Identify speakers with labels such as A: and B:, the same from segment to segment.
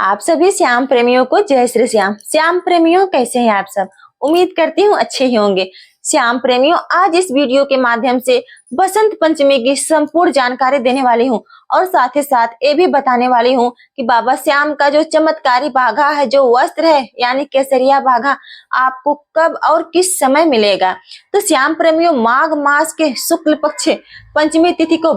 A: आप सभी श्याम प्रेमियों को जय श्री श्याम। श्याम प्रेमियों, कैसे हैं आप सब? उम्मीद करती हूँ अच्छे ही होंगे। श्याम प्रेमियों, आज इस वीडियो के माध्यम से बसंत पंचमी की संपूर्ण जानकारी देने वाली हूँ और साथ ही साथ ये भी बताने वाली हूँ कि बाबा श्याम का जो चमत्कारी बाघा है, जो वस्त्र है यानी केसरिया बाघा, आपको कब और किस समय मिलेगा। तो श्याम प्रेमियों, माघ मास के शुक्ल पक्ष पंचमी तिथि को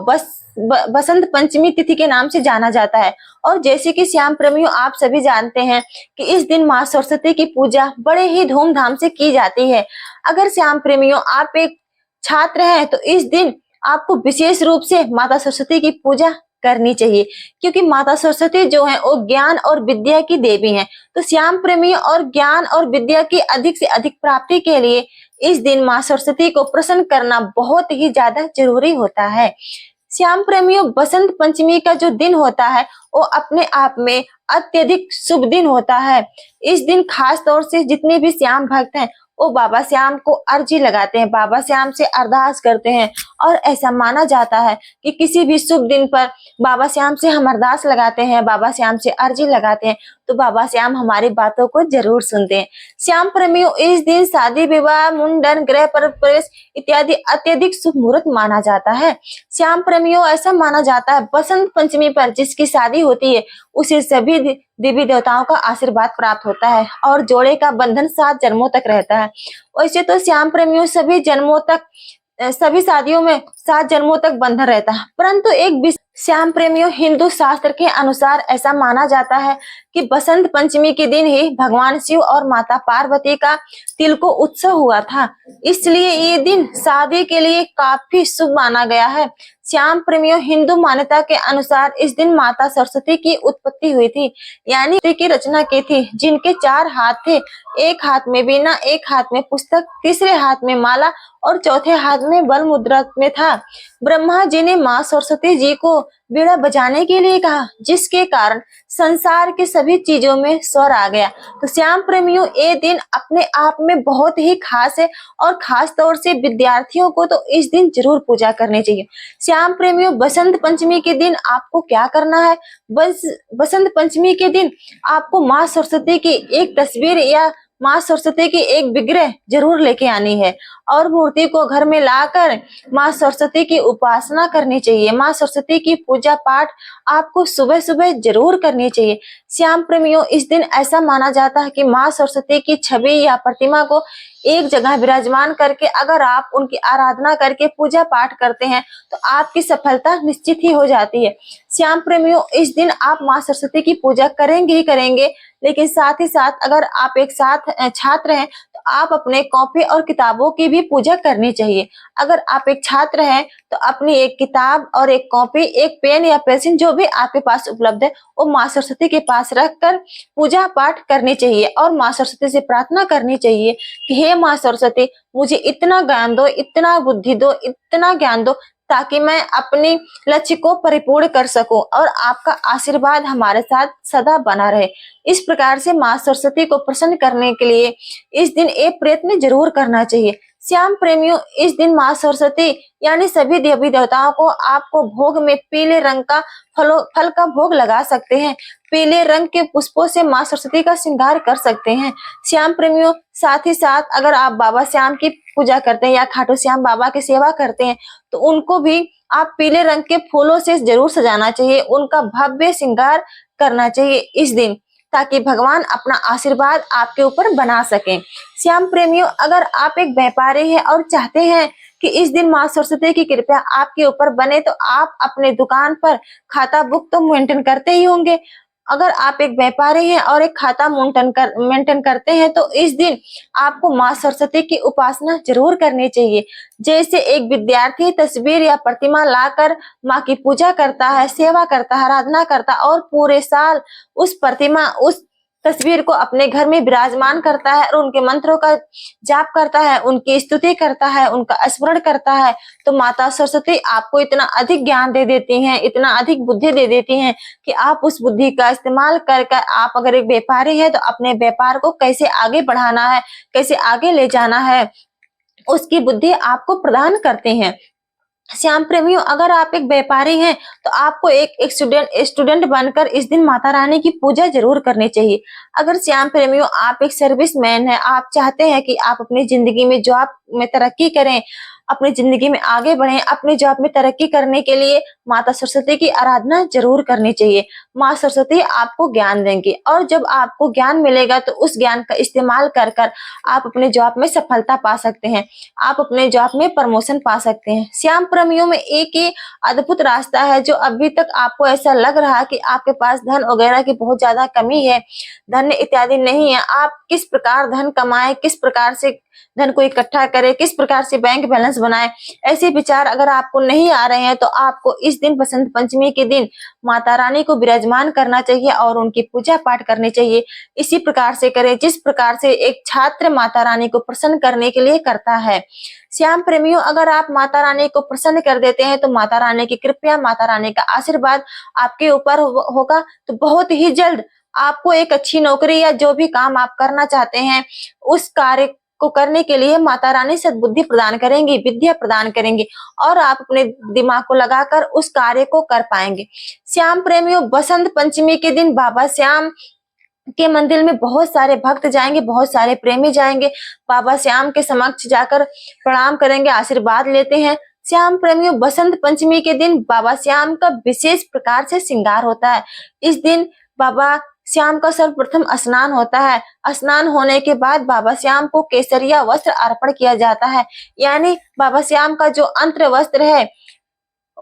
A: बसंत पंचमी तिथि के नाम से जाना जाता है। और जैसे कि श्याम प्रेमियों, आप सभी जानते हैं कि इस दिन माँ सरस्वती की पूजा बड़े ही धूमधाम से की जाती है। अगर श्याम प्रेमियों आप एक छात्र हैं तो इस दिन आपको विशेष रूप से माता सरस्वती की पूजा करनी चाहिए, क्योंकि माता सरस्वती जो है वो ज्ञान और विद्या की देवी हैं। तो श्याम प्रेमियों, और ज्ञान और विद्या की अधिक से अधिक प्राप्ति के लिए इस दिन माँ सरस्वती को प्रसन्न करना बहुत ही ज्यादा जरूरी होता है। श्याम प्रेमियों, बसंत पंचमी का जो दिन होता है वो अपने आप में अत्यधिक शुभ दिन होता है। इस दिन खास तौर से जितने भी श्याम भक्त हैं वो बाबा श्याम को अर्जी लगाते हैं, बाबा श्याम से अरदास करते हैं। और ऐसा माना जाता है कि किसी भी शुभ दिन पर बाबा श्याम से हम अरदास लगाते हैं, बाबा श्याम से अर्जी लगाते हैं, तो बाबा श्याम हमारी बातों को जरूर सुनते हैं। श्याम प्रेमियों, इस दिन शादी विवाह, मुंडन, गृह प्रवेश इत्यादि अत्यधिक शुभ मुहूर्त माना जाता है। श्याम प्रेमियों, ऐसा माना जाता है बसंत पंचमी पर जिसकी शादी होती है उसे सभी देवी देवताओं का आशीर्वाद प्राप्त होता है और जोड़े का बंधन 7 जन्मों तक रहता है। वैसे तो श्याम प्रेमियों सभी शादियों में 7 जन्मों तक बंधन रहता है, परंतु श्याम प्रेमियों, हिंदू शास्त्र के अनुसार ऐसा माना जाता है कि बसंत पंचमी के दिन ही भगवान शिव और माता पार्वती का तिलको उत्सव हुआ था, इसलिए ये दिन शादी के लिए काफी शुभ माना गया है। श्याम प्रेमियों, हिंदू मान्यता के अनुसार इस दिन माता सरस्वती की उत्पत्ति हुई थी, यानी की रचना की थी, जिनके 4 हाथ थे, एक हाथ में वीणा, एक हाथ में पुस्तक, तीसरे हाथ में माला और चौथे हाथ में बल मुद्रा में था। ब्रह्मा जी ने माँ सरस्वती जी को वीणा बजाने के लिए कहा, जिसके कारण संसार के सभी चीजों में स्वर आ गया। तो श्याम प्रेमियों, ये दिन अपने आप में बहुत ही खास है और खास तौर से विद्यार्थियों को तो इस दिन जरूर पूजा करनी चाहिए। श्याम प्रेमियों, बसंत पंचमी के दिन आपको क्या करना है? बसंत पंचमी के दिन आपको माँ सरस्वती की एक तस्वीर या माँ सरस्वती की एक विग्रह जरूर लेके आनी है और मूर्ति को घर में लाकर माँ सरस्वती की उपासना करनी चाहिए। माँ सरस्वती की पूजा पाठ आपको सुबह सुबह जरूर करनी चाहिए। श्याम प्रेमियों, इस दिन ऐसा माना जाता है कि माँ सरस्वती की छवि या प्रतिमा को एक जगह विराजमान करके अगर आप उनकी आराधना करके पूजा पाठ करते हैं तो आपकी सफलता निश्चित ही हो जाती है। श्याम प्रेमियों, इस दिन आप माँ सरस्वती की पूजा करेंगे ही करेंगे, लेकिन साथ ही साथ अगर आप एक साथ छात्र हैं तो आप अपने कॉपी और किताबों की भी पूजा करनी चाहिए। अगर आप एक छात्र हैं तो अपनी एक किताब और एक कॉपी, एक पेन या पेंसिल जो भी आपके पास उपलब्ध है वो माँ सरस्वती के पास रखकर पूजा पाठ करनी चाहिए और माँ सरस्वती से प्रार्थना करनी चाहिए कि हे माँ सरस्वती, मुझे इतना ज्ञान दो, इतना बुद्धि दो, इतना ज्ञान दो, ताकि मैं अपनी लक्ष्य को परिपूर्ण कर सकूं और आपका आशीर्वाद हमारे साथ सदा बना रहे। इस प्रकार से माँ सरस्वती को प्रसन्न करने के लिए इस दिन एक प्रयत्न जरूर करना चाहिए। श्याम प्रेमियों, इस दिन माँ सरस्वती यानी सभी देवी देवताओं को आपको भोग में पीले रंग का फल का भोग लगा सकते हैं। पीले रंग के पुष्पों से माँ सरस्वती का श्रृंगार कर सकते हैं। श्याम प्रेमियों, साथ ही साथ अगर आप बाबा श्याम की पूजा करते हैं या खाटू श्याम बाबा की सेवा करते हैं तो उनको भी आप पीले रंग के फूलों से जरूर सजाना चाहिए, उनका भव्य श्रृंगार करना चाहिए इस दिन, ताकि भगवान अपना आशीर्वाद आपके ऊपर बना सकें। श्याम प्रेमियों, अगर आप एक व्यापारी हैं और चाहते हैं कि इस दिन माँ सरस्वती की कृपा आपके ऊपर बने तो आप अपने दुकान पर खाता बुक तो मेंटेन करते ही होंगे। अगर आप एक व्यापारी हैं और एक खाता मेंटेन करते हैं तो इस दिन आपको माँ सरस्वती की उपासना जरूर करनी चाहिए। जैसे एक विद्यार्थी तस्वीर या प्रतिमा लाकर माँ की पूजा करता है, सेवा करता है, आराधना करता है और पूरे साल उस तस्वीर को अपने घर में विराजमान करता है और उनके मंत्रों का जाप करता है, उनकी स्तुति करता है, उनका स्मरण करता है, तो माता सरस्वती आपको इतना अधिक ज्ञान दे देती हैं, इतना अधिक बुद्धि दे देती हैं कि आप उस बुद्धि का इस्तेमाल कर आप अगर एक व्यापारी है तो अपने व्यापार को कैसे आगे बढ़ाना है, कैसे आगे ले जाना है, उसकी बुद्धि आपको प्रदान करते हैं। श्याम प्रेमियों, अगर आप एक व्यापारी हैं तो आपको एक स्टूडेंट बनकर इस दिन माता रानी की पूजा जरूर करनी चाहिए। अगर श्याम प्रेमियों आप एक सर्विसमैन हैं, आप चाहते हैं कि आप अपनी जिंदगी में जॉब में तरक्की करें, अपनी जिंदगी में आगे बढ़ें, अपनी जॉब में तरक्की करने के लिए माता सरस्वती की आराधना जरूर करनी चाहिए। माँ सरस्वती आपको ज्ञान देंगी और जब आपको ज्ञान मिलेगा तो उस ज्ञान का इस्तेमाल कर कर आप अपने जॉब में सफलता पा सकते हैं, आप अपने जॉब में प्रमोशन पा सकते हैं। श्याम प्रेमियों में एक ही अद्भुत रास्ता है, जो अभी तक आपको ऐसा लग रहा है कि आपके पास धन वगैरह की बहुत ज्यादा कमी है, धन इत्यादि नहीं है, आप किस प्रकार धन कमाएं, किस प्रकार से धन को इकट्ठा करें, किस प्रकार से बैंक बैलेंस बनाएं, ऐसे विचार अगर आपको नहीं आ रहे हैं तो आपको इस दिन बसंत पंचमी के दिन माता रानी को विराजमान करना चाहिए और उनकी पूजा पाठ करनी चाहिए। इसी प्रकार से करें जिस प्रकार से एक छात्र माता रानी को प्रसन्न करने के लिए करता है। श्याम प्रेमियों, अगर आप माता रानी को प्रसन्न कर देते हैं तो माता रानी की कृपया, माता रानी का आशीर्वाद आपके ऊपर होगा, तो बहुत ही जल्द आपको एक अच्छी नौकरी या जो भी काम आप करना चाहते हैं उस कार्य को करने के लिए माता रानी सद्बुद्धि प्रदान करेंगी, विद्या प्रदान करेंगी और आप अपने दिमाग को लगाकर उस कार्य को कर पाएंगे। श्याम प्रेमियों, बसंत पंचमी के दिन बाबा श्याम के मंदिर में बहुत सारे भक्त जाएंगे, बहुत सारे प्रेमी जाएंगे, बाबा श्याम के समक्ष जाकर प्रणाम करेंगे, आशीर्वाद लेते हैं। श्याम प्रेमियों, बसंत पंचमी के दिन बाबा श्याम का विशेष प्रकार से श्रृंगार होता है। इस दिन बाबा श्याम का सर्वप्रथम स्नान होता है। स्नान होने के बाद बाबा श्याम को केसरिया वस्त्र अर्पण किया जाता है, यानी बाबा श्याम का जो अंतर वस्त्र है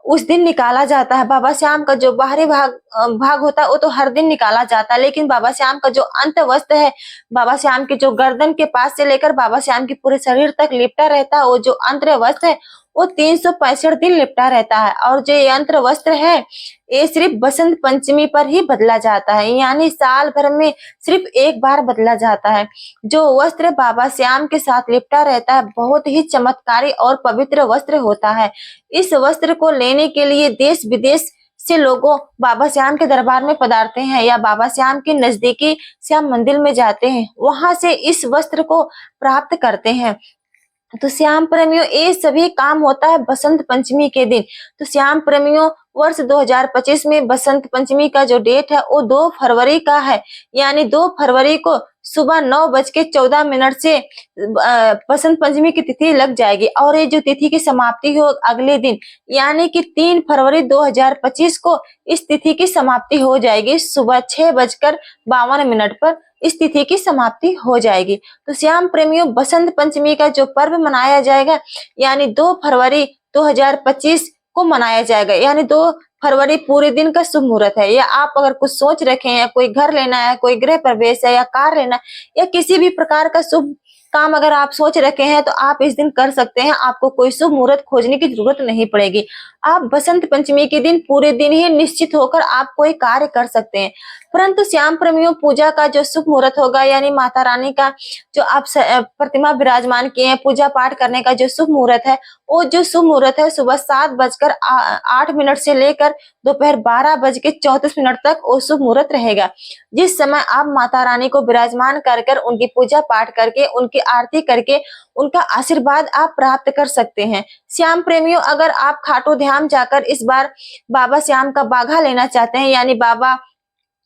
A: उस दिन निकाला जाता है। बाबा श्याम का जो बाहरी भाग होता है वो तो हर दिन निकाला जाता है, लेकिन बाबा श्याम का जो अंत वस्त्र है, बाबा श्याम के जो गर्दन के पास से लेकर बाबा श्याम के पूरे शरीर तक लिपटा रहता है, वो जो अंतर वस्त्र है वो 365 दिन लिपटा रहता है। और जो यंत्र वस्त्र है ये सिर्फ बसंत पंचमी पर ही बदला जाता है, यानी साल भर में सिर्फ एक बार बदला जाता है। जो वस्त्र बाबा श्याम के साथ लिपटा रहता है बहुत ही चमत्कारी और पवित्र वस्त्र होता है। इस वस्त्र को लेने के लिए देश विदेश से लोगों बाबा श्याम के दरबार में पधारते हैं या बाबा श्याम के नजदीकी श्याम मंदिर में जाते हैं, वहां से इस वस्त्र को प्राप्त करते हैं। तो श्याम प्रेमियों, ये सभी काम होता है बसंत पंचमी के दिन। तो श्याम प्रेमियों, वर्ष 2025 में बसंत पंचमी का जो डेट है वो 2 फरवरी का है, यानी 2 फरवरी को सुबह 9:14 से बसंत पंचमी की तिथि लग जाएगी और ये जो तिथि की समाप्ति हो अगले दिन, यानी कि 3 फरवरी 2025 को इस तिथि की समाप्ति हो जाएगी। सुबह 6:52 पर इस तिथि की समाप्ति हो जाएगी। तो श्याम प्रेमियों, बसंत पंचमी का जो पर्व मनाया जाएगा यानी 2 फरवरी 2025 को मनाया जाएगा, यानी 2 फरवरी पूरे दिन का शुभ मुहूर्त है। या आप अगर कुछ सोच रखे हैं, कोई घर लेना है, कोई गृह प्रवेश है या कार लेना है या किसी भी प्रकार का शुभ काम अगर आप सोच रखे हैं तो आप इस दिन कर सकते हैं। आपको कोई शुभ मुहूर्त खोजने की जरूरत नहीं पड़ेगी। आप बसंत पंचमी के दिन पूरे दिन ही निश्चित होकर आप कोई कार्य कर सकते हैं। परंतु श्याम प्रेमियों, पूजा का जो शुभ मुहूर्त होगा यानी माता रानी का जो आप प्रतिमा विराजमान किए हैं, पूजा पाठ करने का जो शुभ मुहूर्त है वो जो शुभ मुहूर्त है सुबह 7:08 से लेकर दोपहर 12:34 तक वो शुभ मुहूर्त रहेगा, जिस समय आप माता रानी को विराजमान कर उनकी पूजा पाठ करके, उनकी आरती करके उनका आशीर्वाद आप प्राप्त कर सकते हैं। श्याम प्रेमियों, अगर आप खाटू धाम जाकर इस बार बाबा श्याम का बाघा लेना चाहते हैं, यानी बाबा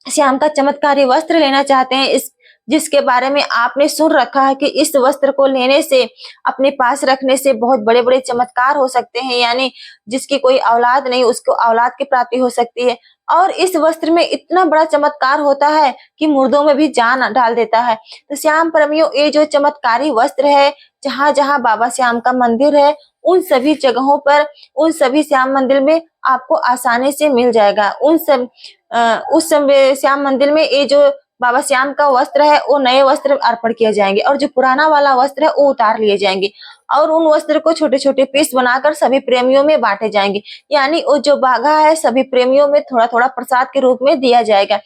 A: श्याम का चमत्कारी वस्त्र लेना चाहते हैं, इस जिसके बारे में आपने सुन रखा है कि इस वस्त्र को लेने से, अपने पास रखने से बहुत बड़े बड़े चमत्कार हो सकते हैं, यानी जिसकी कोई औलाद नहीं उसको औलाद की प्राप्ति हो सकती है। और इस वस्त्र में इतना बड़ा चमत्कार होता है कि मुर्दों में भी जान डाल देता है। तो श्याम प्रेमियों, ये जो चमत्कारी वस्त्र है, जहां जहां बाबा श्याम का मंदिर है उन सभी जगहों पर, उन सभी श्याम मंदिर में आपको आसानी से मिल जाएगा। उस समय श्याम मंदिर में ये जो बाबा श्याम का वस्त्र है वो नए वस्त्र अर्पण किए जाएंगे और जो पुराना वाला वस्त्र है वो उतार लिए जाएंगे और उन वस्त्र को छोटे छोटे पीस बनाकर सभी प्रेमियों में बांटे जाएंगे, यानी वो जो बाघा है सभी प्रेमियों में थोड़ा थोड़ा प्रसाद के रूप में दिया जाएगा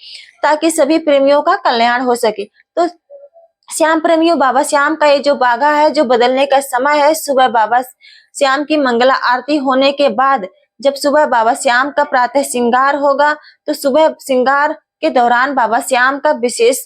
A: ताकि सभी प्रेमियों का कल्याण हो सके। तो श्याम प्रेमियों, बाबा श्याम का ये जो बाघा है जो बदलने का समय है सुबह बाबा श्याम की मंगला आरती होने के बाद, जब सुबह बाबा श्याम का प्रातः श्रृंगार होगा तो सुबह श्रृंगार के दौरान बाबा श्याम का विशेष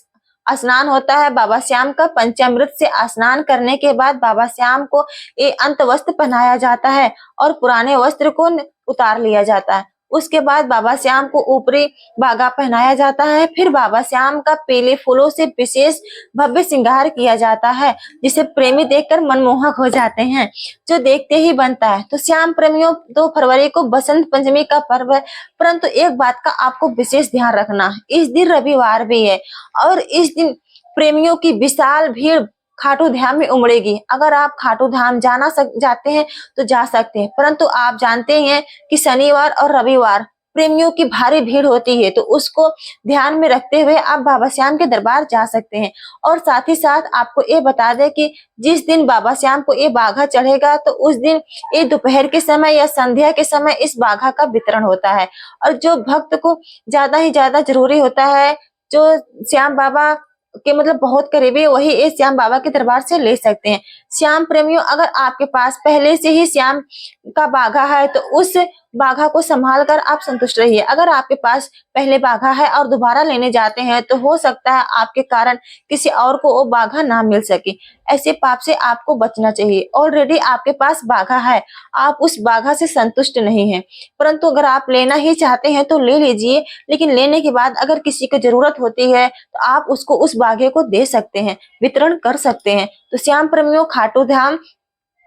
A: स्नान होता है बाबा श्याम का। पंचामृत से स्नान करने के बाद बाबा श्याम को ये अंत वस्त्र पहनाया जाता है और पुराने वस्त्र को उतार लिया जाता है। उसके बाद बाबा श्याम को ऊपरी बागा पहनाया जाता है। फिर बाबा श्याम का पीले फूलों से विशेष भव्य श्रृंगार किया जाता है, जिसे प्रेमी देखकर मनमोहक हो जाते हैं, जो देखते ही बनता है। तो श्याम प्रेमियों, 2 फरवरी को बसंत पंचमी का पर्व है, परंतु एक बात का आपको विशेष ध्यान रखना, इस दिन रविवार भी है और इस दिन प्रेमियों की विशाल भीड़ खाटू धाम में उमड़ेगी। अगर आप खाटू धाम जाते हैं तो जा सकते हैं, परंतु आप जानते हैं कि शनिवार और रविवार प्रेमियों की भारी भीड़ होती है, तो उसको ध्यान में रखते हुए आप बाबा श्याम के दरबार जा सकते हैं। और साथ ही साथ आपको ये बता दें कि जिस दिन बाबा श्याम को ये बाघा चढ़ेगा, तो उस दिन ये दोपहर के समय या संध्या के समय इस बाघा का वितरण होता है। और जो भक्त को ज्यादा ही ज्यादा जरूरी होता है, जो श्याम बाबा के मतलब बहुत करीबी, वही इस श्याम बाबा के दरबार से ले सकते हैं। श्याम प्रेमियों, अगर आपके पास पहले से ही श्याम का बाघा है तो उस बाघा को संभाल कर आप संतुष्ट रहिए। अगर आपके पास पहले बाघा है और दोबारा लेने जाते हैं तो हो सकता है आपके कारण किसी और को वो बाघा ना मिल सके। ऐसे पाप से आपको बचना चाहिए। ऑलरेडी आपके पास बाघा है, आप उस बाघा से संतुष्ट नहीं हैं, परंतु अगर आप लेना ही चाहते हैं तो ले लीजिए, लेकिन लेने के बाद अगर किसी को जरूरत होती है तो आप उसको उस बाघे को दे सकते हैं, वितरण कर सकते हैं। तो श्याम प्रेमियों, खाटू धाम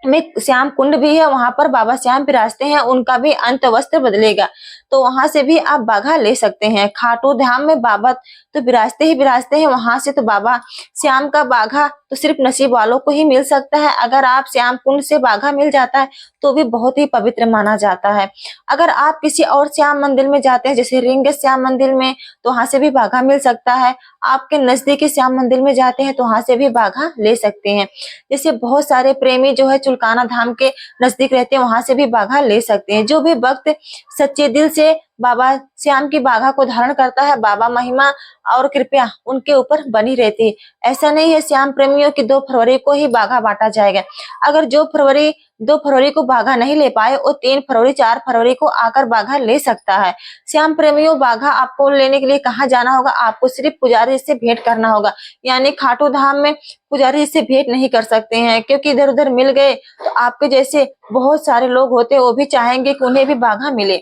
A: में श्याम कुंड भी है, वहां पर बाबा श्याम विराजते हैं, उनका भी अंत वस्त्र बदलेगा, तो वहां से भी आप बाघा ले सकते हैं। खाटू धाम में बाबा तो विराजते हैं, वहां से तो बाबा श्याम का बाघा तो सिर्फ नसीब वालों को ही मिल सकता है। अगर आप श्याम कुंड से बाघा मिल जाता है तो भी बहुत ही पवित्र माना जाता है। अगर आप किसी और श्याम मंदिर में जाते हैं, जैसे रिंग श्याम मंदिर में, तो वहां से भी बाघा मिल सकता है। आपके नजदीकी श्याम मंदिर में जाते हैं तो वहां से भी बाघा ले सकते हैं। जैसे बहुत सारे प्रेमी जो है चुलकाना धाम के नजदीक रहते हैं, वहां से भी बाघा ले सकते हैं। जो भी भक्त सच्चे दिल से बाबा श्याम की बाघा को धारण करता है, बाबा महिमा और कृपया उनके ऊपर बनी रहती है। ऐसा नहीं है श्याम प्रेमियों की 2 फरवरी को ही बाघा बांटा जाएगा। अगर 2 फरवरी को बाघा नहीं ले पाए, वो 3 फरवरी 4 फरवरी को आकर बाघा ले सकता है। श्याम प्रेमियों, बाघा आपको लेने के लिए कहाँ जाना होगा? आपको सिर्फ पुजारी से भेंट करना होगा, यानी खाटू धाम में पुजारी से भेंट नहीं कर सकते हैं, क्योंकि इधर उधर मिल गए तो आपके जैसे बहुत सारे लोग होते हैं, वो भी चाहेंगे कि उन्हें भी बाघा मिले।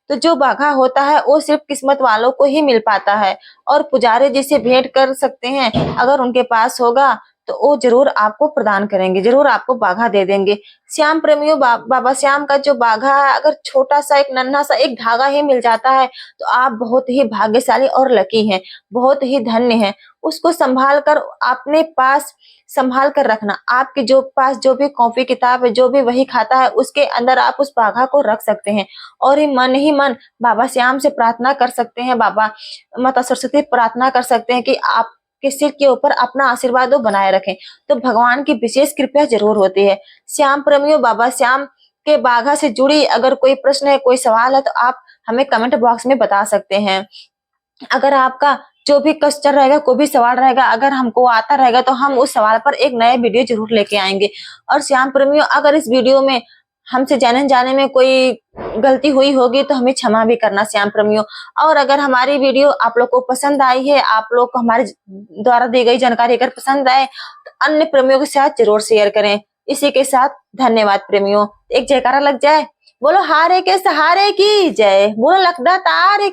A: तो जो बाघा होता है वो सिर्फ किस्मत वालों को ही मिल पाता है, और पुजारी जी से भेंट कर सकते हैं। अगर उनके पास होगा तो वो जरूर आपको प्रदान करेंगे, जरूर आपको बाघा दे देंगे। श्याम प्रेमियों, बाबा श्याम का जो बाघा है, अगर छोटा सा एक नन्हा सा एक धागा ही मिल जाता है तो आप बहुत ही भाग्यशाली और लकी हैं, बहुत ही धन्य हैं। उसको संभाल कर अपने पास संभाल कर रखना। आपके जो पास जो भी कॉपी किताब है, जो भी वही खाता है, उसके अंदर आप उस बाघा को रख सकते हैं और ही मन बाबा श्याम से प्रार्थना कर सकते हैं, बाबा माता सरस्वती प्रार्थना कर सकते हैं कि आप के सिर के ऊपर अपना आशीर्वाद वो बनाए रखें, तो भगवान की विशेष कृपा जरूर होती है। श्याम प्रेमियों, बाबा श्याम के बाघा से जुड़ी अगर कोई प्रश्न है, कोई सवाल है, तो आप हमें कमेंट बॉक्स में बता सकते हैं। अगर आपका जो भी क्वेश्चन रहेगा, कोई भी सवाल रहेगा, अगर हमको आता रहेगा तो हम उस सवाल पर एक नया वीडियो जरूर लेके आएंगे। और श्याम प्रेमियों, अगर इस वीडियो में हमसे जाने में कोई गलती हुई होगी तो हमें क्षमा भी करना श्याम प्रेमियों। और अगर हमारी वीडियो आप लोग को पसंद आई है, आप लोग को हमारे द्वारा दी गई जानकारी अगर पसंद आए, तो अन्य प्रेमियों के साथ जरूर शेयर करें। इसी के साथ धन्यवाद प्रेमियों। एक जयकारा लग जाए, बोलो हारे के सहारे की जय, बोलो लखदा तारे की।